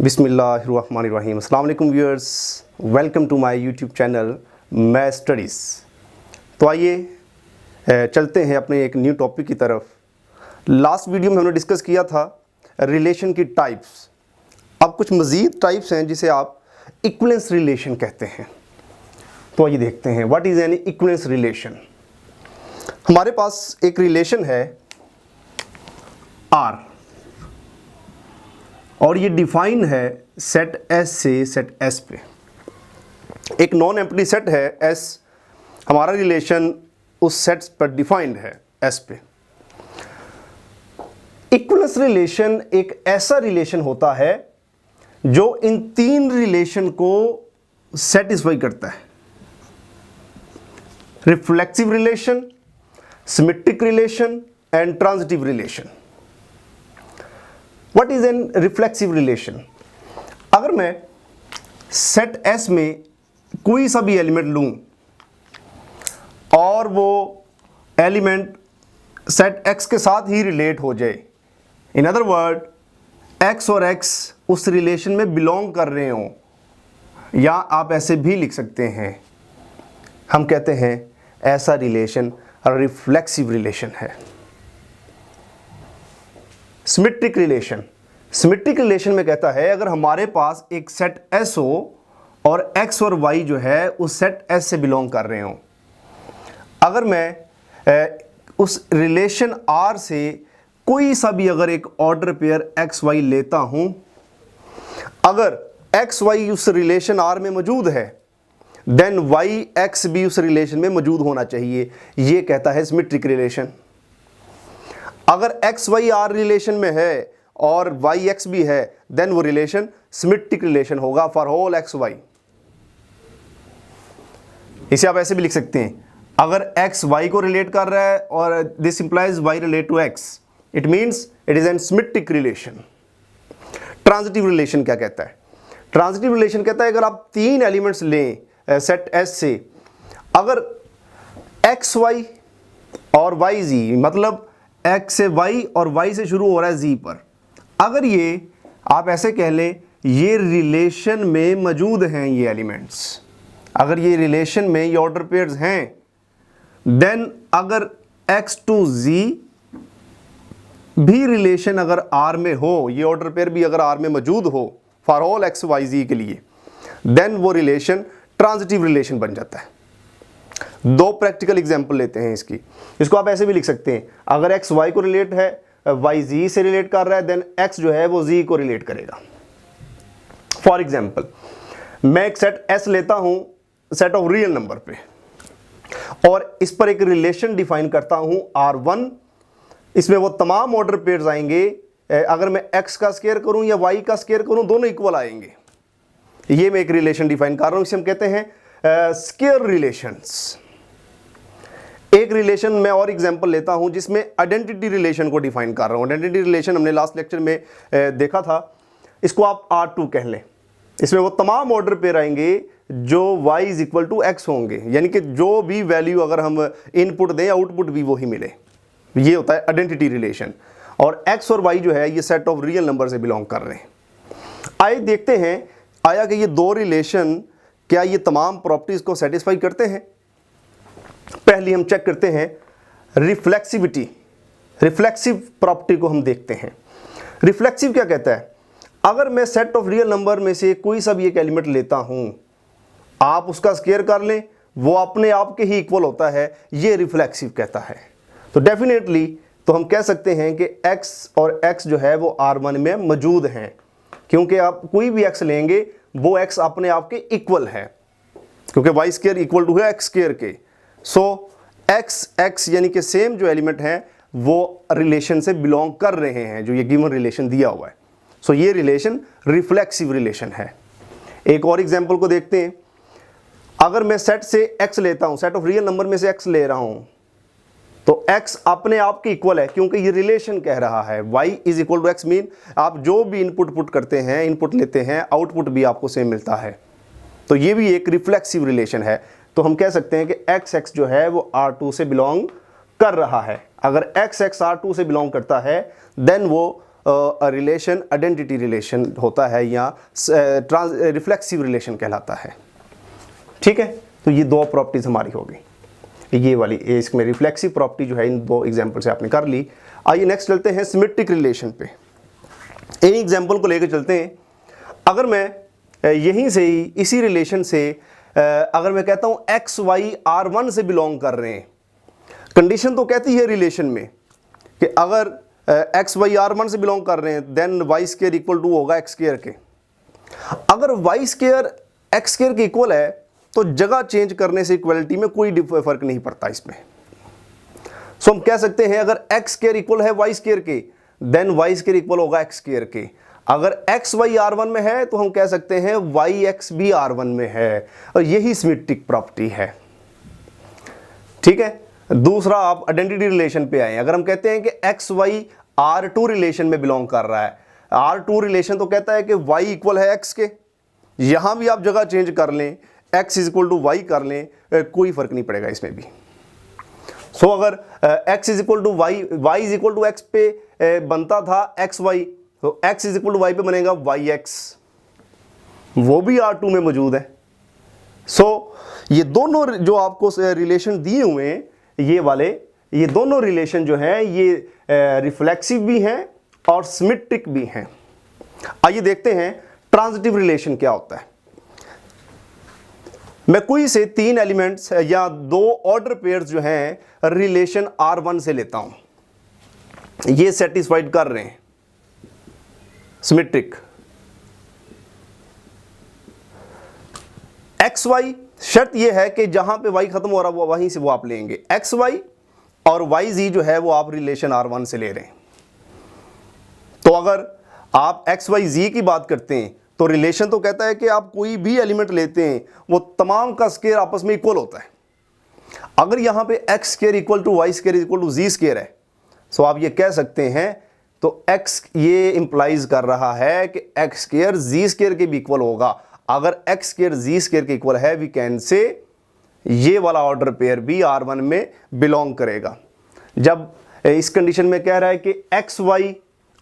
बिस्मिल्लाहिर्रहमानिर्रहीम। अस्सलाम वालेकुम viewers, welcome to my YouTube channel math studies. तो आइए चलते हैं अपने एक न्यू टॉपिक की तरफ। लास्ट वीडियो में हमने डिस्कस किया था रिलेशन की टाइप्स। अब कुछ मज़ीद टाइप्स हैं जिसे आप इक्विवेलेंस रिलेशन कहते हैं। तो आइए देखते हैं what is an equivalence relation. हमारे पास एक रिलेशन है आर और ये डिफाइन है सेट एस से सेट एस पे। एक नॉन एम्प्टी सेट है एस, हमारा रिलेशन उस सेट पर डिफाइंड है एस पे। इक्विवेलेंस रिलेशन एक ऐसा रिलेशन होता है जो इन तीन रिलेशन को सेटिस्फाई करता है। Reflexive relation, symmetric relation and transitive relation. What is an reflexive relation? अगर मैं सेट S में कोई सा भी एलिमेंट लूं और वो एलिमेंट सेट X के साथ ही रिलेट हो जाए, इन अदर वर्ड X और X उस रिलेशन में बिलोंग कर रहे हों, या आप ऐसे भी लिख सकते हैं, हम कहते हैं ऐसा रिलेशन रिफ्लेक्सिव रिलेशन है। सिमेट्रिक रिलेशन, सिमेट्रिक रिलेशन में कहता है अगर हमारे पास एक सेट S हो और X और Y जो है उस सेट S से बिलोंग कर रहे हों। अगर मैं उस रिलेशन R से कोई सा भी अगर एक ऑर्डर पेयर X Y लेता हूं, अगर X Y उस रिलेशन R में मौजूद है देन Y X भी उस रिलेशन में मौजूद होना चाहिए। ये कहता है सिमेट्रिक रिलेशन। अगर एक्स वाई आर रिलेशन में है और वाई एक्स भी है देन वो रिलेशन सिमेट्रिक रिलेशन होगा फॉर होल एक्स वाई। इसे आप ऐसे भी लिख सकते हैं, अगर एक्स वाई को रिलेट कर रहा है और this implies y relate to x, it means it is an symmetric relation. Transitive relation क्या कहता है? ट्रांजिटिव रिलेशन कहता है अगर आप तीन एलिमेंट्स लें सेट एस से, अगर एक्स वाई और वाई जी, मतलब x से y और y से शुरू हो रहा है z पर, अगर ये आप ऐसे कह लें ये रिलेशन में मौजूद हैं ये एलिमेंट्स, अगर ये रिलेशन में ये ऑर्डर पेयर्स हैं, देन अगर x टू z भी रिलेशन अगर R में हो, ये ऑर्डर पेयर भी अगर R में मौजूद हो for all x y z के लिए, देन वो रिलेशन ट्रांजिटिव रिलेशन बन जाता है। दो प्रैक्टिकल एग्जांपल लेते हैं इसको आप ऐसे भी लिख सकते हैं, अगर x y को रिलेट है, y z से रिलेट कर रहा है, देन x जो है वो z को रिलेट करेगा। फॉर एग्जांपल मैं एक सेट s लेता हूं सेट ऑफ रियल नंबर पे और इस पर एक रिलेशन डिफाइन करता हूं R1। इसमें वो तमाम ऑर्डर पेयर्स आएंगे, अगर मैं x का स्क्वायर करूं या y का स्क्वायर करूं दोनों इक्वल आएंगे। ये मैं एक रिलेशन डिफाइन कर रहा हूं, इसे हम कहते हैं स्क्वायर रिलेशंस। एक रिलेशन मैं और एग्जांपल लेता हूं जिसमें आइडेंटिटी रिलेशन को डिफाइन कर रहा हूं। आइडेंटिटी रिलेशन हमने लास्ट लेक्चर में देखा था, इसको आप R2 कह लें। इसमें वो तमाम ऑर्डर पेयर आएंगे जो y is equal to x होंगे, यानी कि जो भी वैल्यू अगर हम इनपुट दें आउटपुट भी वही मिले। ये होता है आइडेंटिटी रिलेशन। और x और y जो है ये सेट ऑफ रियल नंबर से बिलोंग कर रहे हैं। आइए देखते हैं आया कि ये दो रिलेशन क्या ये तमाम प्रॉपर्टीज को सेटिस्फाई करते हैं। पहले हम चेक करते हैं रिफ्लेक्सिविटी। रिफ्लेक्सिव प्रॉपर्टी को हम देखते हैं। रिफ्लेक्सिव क्या कहता है? अगर मैं सेट ऑफ रियल नंबर में से कोई सा भी एक एलिमेंट लेता हूं, आप उसका स्क्वायर कर लें, वो अपने आप के ही इक्वल होता है, ये रिफ्लेक्सिव कहता है। तो डेफिनेटली तो हम कह सकते हैं कि x और x जो है वो R1 में मौजूद हैं, क्योंकि आप कोई भी x लेंगे वो x अपने आप के इक्वल है, क्योंकि y स्क्वायर इक्वल टू है x स्क्वायर के। सो x यानी कि सेम जो एलिमेंट हैं वो रिलेशन से बिलोंग कर रहे हैं जो ये गिवन रिलेशन दिया हुआ है। सो ये रिलेशन रिफ्लेक्सिव रिलेशन है। एक और एग्जांपल को देखते हैं, अगर मैं सेट से x लेता हूं, सेट ऑफ रियल नंबर में से x ले रहा हूं, तो x अपने आप के इक्वल है, क्योंकि ये रिलेशन कह रहा है y is equal to x mean आप जो भी इनपुट पुट करते हैं, इनपुट लेते हैं, आउटपुट भी आपको सेम मिलता है। तो ये भी एक रिफ्लेक्सिव रिलेशन है। तो हम कह सकते हैं कि x जो है वो R2 से बिलोंग कर रहा है। अगर x R2 से बिलोंग करता है देन वो रिलेशन आइडेंटिटी रिलेशन होता है या रिफ्लेक्सिव रिलेशन कहलाता है। ठीक है, तो ये दो प्रॉपर्टीज हमारी हो गई, ये वाली इसमें रिफ्लेक्सिव प्रॉपर्टी जो है इन दो एग्जाम्पल से आपने कर ली। आइए नेक्स्ट चलते हैं सिमेट्रिक रिलेशन पे। इन एग्जाम्पल को लेकर चलते हैं। अगर मैं यहीं से ही इसी रिलेशन से अगर मैं कहता हूँ एक्स वाई R1 से बिलोंग कर रहे हैं, कंडीशन तो कहती है रिलेशन में कि अगर एक्स वाई R1 से बिलोंग कर रहे हैं then y square equal to होगा एक्स स्क्वायर के। अगर वाई स्क्वायर एक्स स्क्वायर के इक्वल है तो जगह चेंज करने से इक्वलिटी में कोई फर्क नहीं पड़ता इसमें। सो हम कह सकते हैं अगर एक्स स्क्वायर इक्वल है वाई स्क्वायर के देन वाई स्क्वायर इक्वल होगा एक्स स्क्वायर के। अगर एक्स वाई R1 में है तो हम कह सकते हैं वाई एक्स भी R1 में है, और यही सिमेट्रिक प्रॉपर्टी है। ठीक है, दूसरा आप आइडेंटिटी रिलेशन पे आए। अगर हम कहते हैं कि एक्स वाई R2 रिलेशन में बिलोंग कर रहा है, R2 रिलेशन तो कहता है कि y इक्वल है x के, यहां भी आप जगह चेंज कर लें x is equal to y कर लें, कोई फर्क नहीं पड़ेगा इसमें भी। सो अगर x is equal to y, y is equal to x पे बनता था एक्स वाई, तो x is equal to y पे बनेगा वाई एक्स, वो भी R2 में मौजूद है। सो ये दोनों जो आपको रिलेशन दिए हुए हैं ये वाले, ये दोनों रिलेशन जो हैं ये रिफ्लेक्सिव भी हैं और सिमेट्रिक भी हैं। आइए देखते हैं ट्रांजिटिव रिलेशन क्या होता है। मैं कोई से तीन एलिमेंट्स या दो ऑर्डर पेयर्स जो हैं रिलेशन R1 से लेता हूं, ये सेटिस्फाइड कर रहे हैं सिमेट्रिक। एक्स वाई शर्त यह है कि जहां पे y खत्म हो रहा है वहीं से वो आप लेंगे, एक्स वाई और वाई जी जो है वो आप रिलेशन R1 से ले रहे हैं। तो अगर आप एक्स वाई जी की बात करते हैं तो रिलेशन तो कहता है कि आप कोई भी एलिमेंट लेते हैं वो तमाम का स्क्वायर आपस में इक्वल होता है। अगर यहां पे x square equal to y square equal to g square है, सो आप ये कह सकते हैं तो एक्स ये इंप्लाइज कर रहा है कि एक्स स्क्वायर जी स्क्वायर के भी इक्वल होगा। अगर एक्स स्क्वायर जी स्क्वायर के इक्वल है वी कैन से ये वाला ऑर्डर पेयर भी R1 में बिलोंग करेगा। जब इस कंडीशन में कह रहा है कि एक्स वाई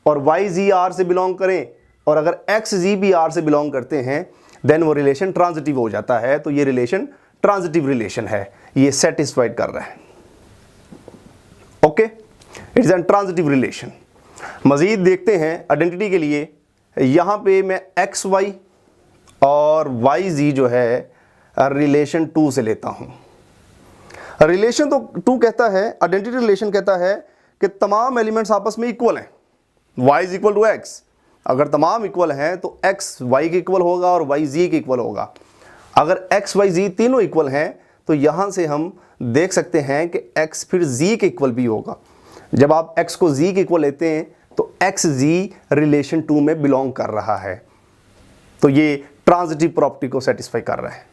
और वाई जी R से बिलोंग करें और अगर एक्स जी भी R से बिलोंग करते हैं देन वो रिलेशन ट्रांजिटिव हो जाता है। तो ये रिलेशन ट्रांजिटिव रिलेशन है, ये सेटिस्फाइड कर रहा है। Okay, it is an transitive relation. मजीद देखते हैं आइडेंटिटी के लिए। यहां पे मैं एक्स वाई और वाई जी जो है रिलेशन 2 से लेता हूं। रिलेशन तो 2 कहता है, आइडेंटिटी रिलेशन कहता है कि तमाम एलिमेंट्स आपस में इक्वल हैं, y is equal to x. अगर तमाम इक्वल हैं तो x y के इक्वल होगा और y z के इक्वल होगा। अगर x y z तीनों इक्वल हैं तो यहां से हम देख सकते हैं कि x फिर z के इक्वल भी होगा। जब आप x को z के इक्वल लेते हैं तो x z रिलेशन 2 में बिलोंग कर रहा है, तो ये ट्रांजिटिव प्रॉपर्टी को सेटिस्फाई कर रहा है।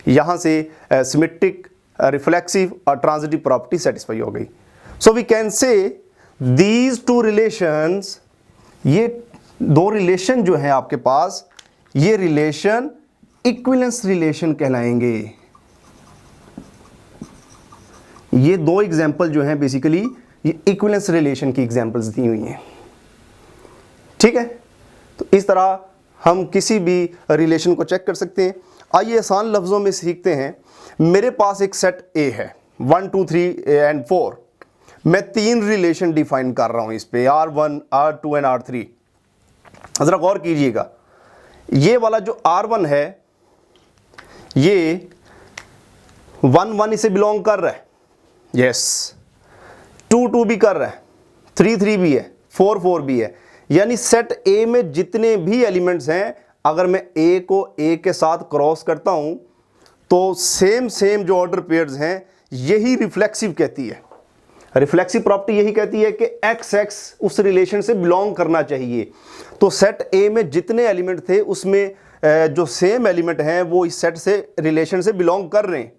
यहां से सिमेट्रिक, रिफ्लेक्सिव और ट्रांजिटिव प्रॉपर्टी सेटिस्फाई हो गई। So we can say these two relations, ये दो रिलेशन जो है आपके पास, ये रिलेशन इक्विवेलेंस रिलेशन कहलाएंगे। ये दो एग्जांपल जो हैं बेसिकली ये इक्विवेलेंस रिलेशन की एग्जांपल्स दी हुई हैं। ठीक है, तो इस तरह हम किसी भी रिलेशन को चेक कर सकते हैं। आइए आसान लफ्ज़ों में सीखते हैं। मेरे पास एक सेट A है 1 2 3 एंड 4। मैं 3 रिलेशन डिफाइन कर रहा हूं इस पे, R1 R2 एंड R3। ज़रा गौर कीजिएगा, ये वाला जो R1 है ये 1 1 इसे बिलोंग कर रहा है, यस, 2 2 भी कर रहा है, 3 3 भी है, 4 4 भी है। यानी सेट A में जितने भी एलिमेंट्स हैं अगर मैं A को A के साथ क्रॉस करता हूं तो सेम जो ऑर्डर पेयर्स हैं यही रिफ्लेक्सिव कहती है। रिफ्लेक्सिव प्रॉपर्टी यही कहती है कि XX उस रिलेशन से बिलोंग करना चाहिए। तो सेट A में जितने एलिमेंट थे उसमें जो सेम एलिमेंट हैं वो इस सेट से रिलेशन से बिलोंग कर रहे हैं।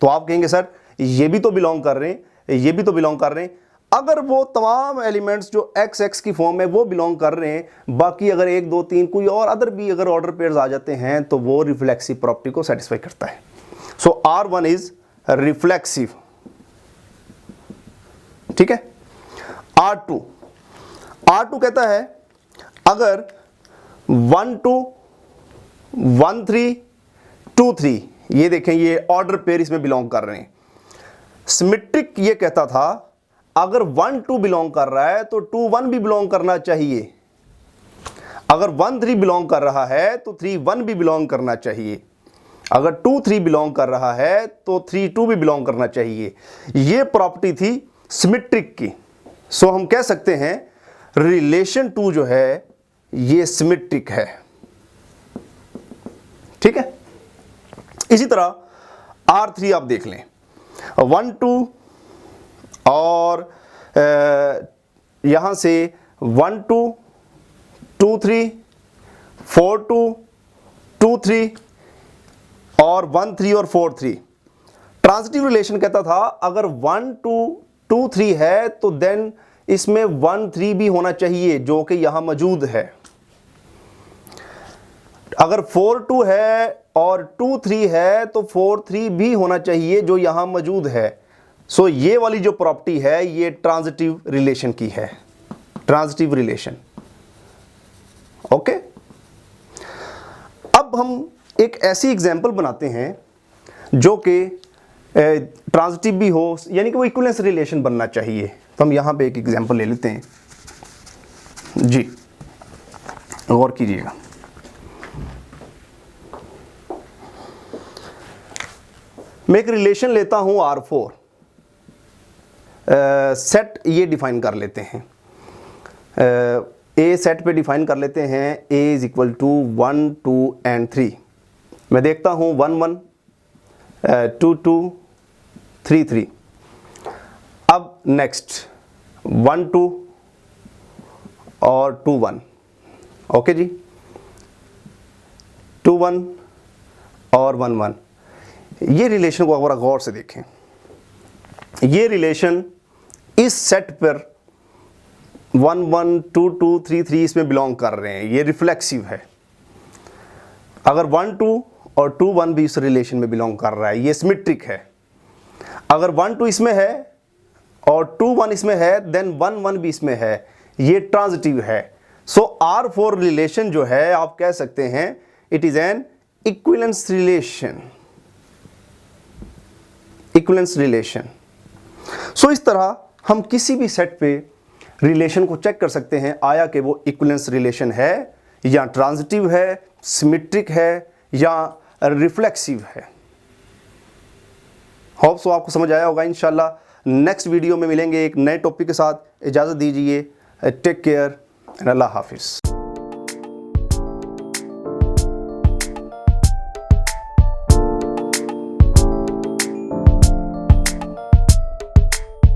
तो आप कहेंगे सर ये भी तो बिलोंग कर रहे हैं, ये भी तो बिलोंग कर रहे हैं। अगर वो तमाम एलिमेंट्स जो XX की फॉर्म में वो बिलोंग कर रहे हैं, बाकी अगर 1 2 3 कोई और अदर भी अगर ऑर्डर पेयर्स आ जाते हैं तो वो रिफ्लेक्सिव प्रॉपर्टी को सेटिस्फाई करता है। सो R1 इज रिफ्लेक्सिव। ठीक है, R2 R2 कहता है अगर 1 2 1 3 2 3, ये देखें ये ऑर्डर पेयर इसमें बिलोंग कर रहे हैं। सिमेट्रिक ये कहता था अगर 1 2 बिलोंग कर रहा है तो 2 1 भी बिलोंग करना चाहिए, अगर 1 3 बिलोंग कर रहा है तो 3 1 भी बिलोंग करना चाहिए, अगर 2 3 बिलोंग कर रहा है तो 3 2 भी बिलोंग करना चाहिए। ये प्रॉपर्टी थी सिमेट्रिक की। सो हम कह सकते हैं रिलेशन 2 जो है ये सिमेट्रिक है। ठीक है, इसी तरह R3 आप देख लें 1 2 और यहां से 1 2 2 3 4 2 2 3 और 1 3 और 4 3। ट्रांजिटिव रिलेशन कहता था अगर 1 2 2 3 है तो देन इसमें 1 3 भी होना चाहिए जो कि यहां मौजूद है। अगर 4 2 है और 2 3 है तो 4 3 भी होना चाहिए जो यहां मौजूद है। सो ये वाली जो प्रॉपर्टी है ये ट्रांजिटिव रिलेशन की है, ट्रांजिटिव रिलेशन। ओके, अब हम एक ऐसी एग्जांपल बनाते हैं जो कि ट्रांजिटिव भी हो, यानी कि वो इक्विवेलेंस रिलेशन बनना चाहिए। तो हम यहां पे एक एग्जांपल ले लेते हैं जी, गौर कीजिएगा। मैं एक रिलेशन लेता हूं R4, सेट ये डिफाइन कर लेते हैं, ए सेट पे डिफाइन कर लेते हैं A is equal to 1 2 and 3। मैं देखता हूं 1 1 2 2 3 3। अब नेक्स्ट 1 2 और 2 1। ओके जी, 2 1 और 1 1। ये रिलेशन को अगर गौर से देखें, ये रिलेशन इस सेट पर 1 1 2 2 3 3 इसमें बिलोंग कर रहे हैं, ये रिफ्लेक्सिव है। अगर 1 2 और 2 1 भी इस रिलेशन में बिलोंग कर रहा है, ये सिमेट्रिक है। अगर 1 2 इसमें है और 2 1 इसमें है देन 1 1 भी इसमें है, ये ट्रांजिटिव है। सो R4 रिलेशन जो है आप कह सकते हैं it is an equivalence relation, equivalence relation. So इस तरह हम किसी भी सेट पे रिलेशन को चेक कर सकते हैं आया कि वो इक्विवेलेंस रिलेशन है या ट्रांजिटिव है, सिमेट्रिक है या रिफ्लेक्सिव है। होप सो आपको समझ आया होगा। इंशाल्लाह नेक्स्ट वीडियो में मिलेंगे एक नए टॉपिक के साथ। इजाज़त दीजिए, टेक केयर एंड अल्लाह हाफिज़।